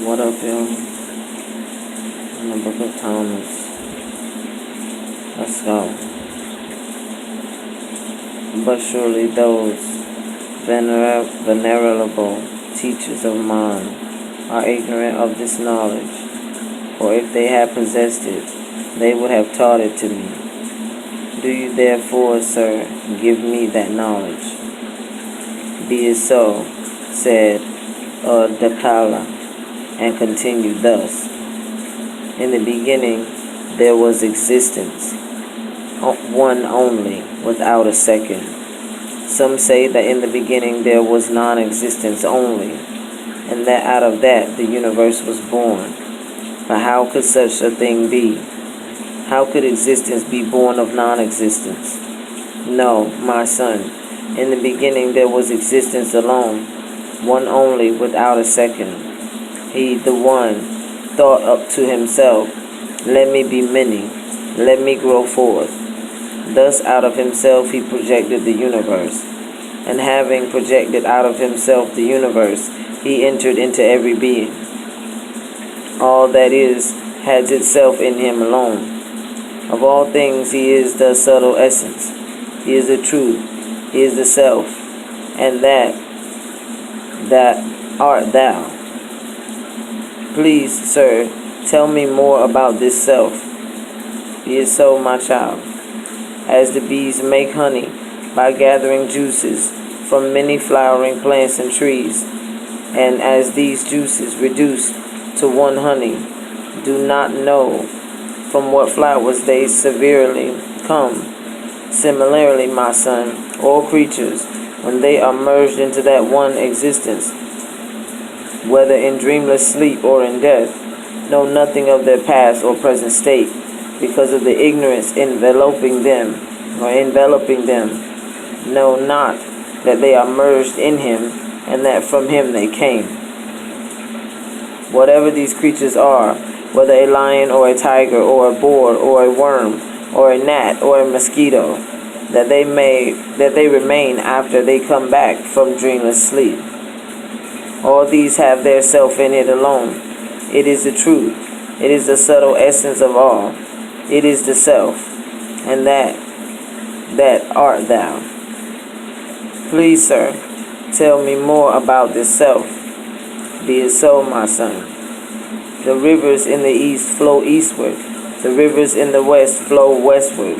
What up, yo? In the book of Thomas. Let's go. But surely those venerable teachers of mine are ignorant of this knowledge, for if they had possessed it, they would have taught it to me. Do you therefore, sir, give me that knowledge? Be it so, said Adakala, and continued thus. In the beginning there was existence, one only, without a second. Some say that in the beginning there was non-existence only, and that out of that the universe was born. But how could such a thing be? How could existence be born of non-existence? No, my son, in the beginning there was existence alone, one only, without a second. He, the one, thought up to himself, let me be many, let me grow forth. Thus out of himself he projected the universe, and having projected out of himself the universe, he entered into every being. All that is has itself in him alone. Of all things he is the subtle essence, he is the truth, he is the self, and that art thou. Please, sir, tell me more about this self. Be it so, my child. As the bees make honey by gathering juices from many flowering plants and trees, and as these juices reduce to one honey, do not know from what flowers they severely come. Similarly, my son, all creatures, when they are merged into that one existence, whether in dreamless sleep or in death, know nothing of their past or present state, because of the ignorance enveloping them, know not that they are merged in him, and that from him they came. Whatever these creatures are, whether a lion or a tiger or a boar or a worm or a gnat or a mosquito, that they remain after they come back from dreamless sleep. All these have their self in it alone. It is the truth. It is the subtle essence of all. It is the self, and that art thou. Please, sir, tell me more about this self. Be it so, my son. The rivers in the east flow eastward, the rivers in the west flow westward,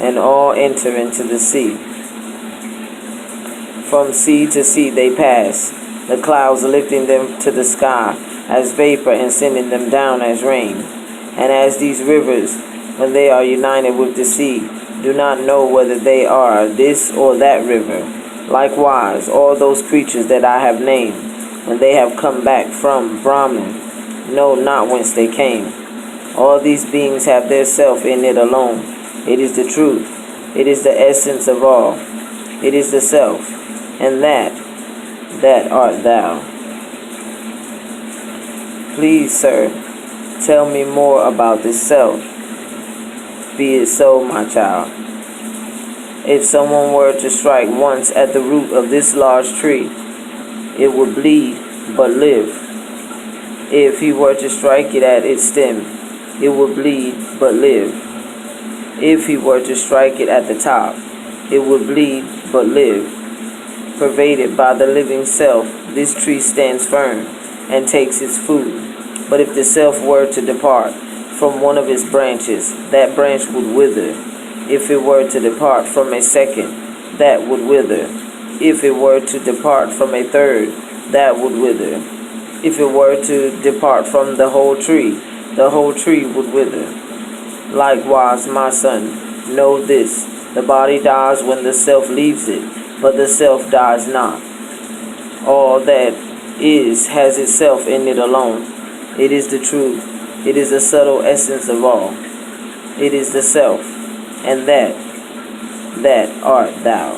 and all enter into the sea. From sea to sea they pass, the clouds lifting them to the sky as vapor and sending them down as rain. And as these rivers, when they are united with the sea, do not know whether they are this or that river, likewise all those creatures that I have named, when they have come back from Brahman, know not whence they came. All these beings have their self in it alone. It is the truth. It is the essence of all. It is the self, and that art thou. Please, sir, tell me more about this self. Be it so, my child. If someone were to strike once at the root of this large tree, it would bleed but live. If he were to strike it at its stem, it would bleed but live. If he were to strike it at the top, it would bleed but live. Pervaded by the living self, this tree stands firm and takes its food. But if the self were to depart from one of its branches, that branch would wither. If it were to depart from a second, that would wither. If it were to depart from a third, that would wither. If it were to depart from the whole tree would wither. Likewise, my son, know this, the body dies when the self leaves it, but the self dies not. All that is has itself in it alone. It is the truth. It is the subtle essence of all. It is the self, and that art thou.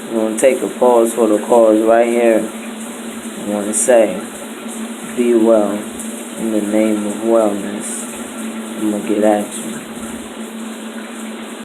I'm going to take a pause for the cause right here. I want to say, be well in the name of wellness. I'm going to get at you.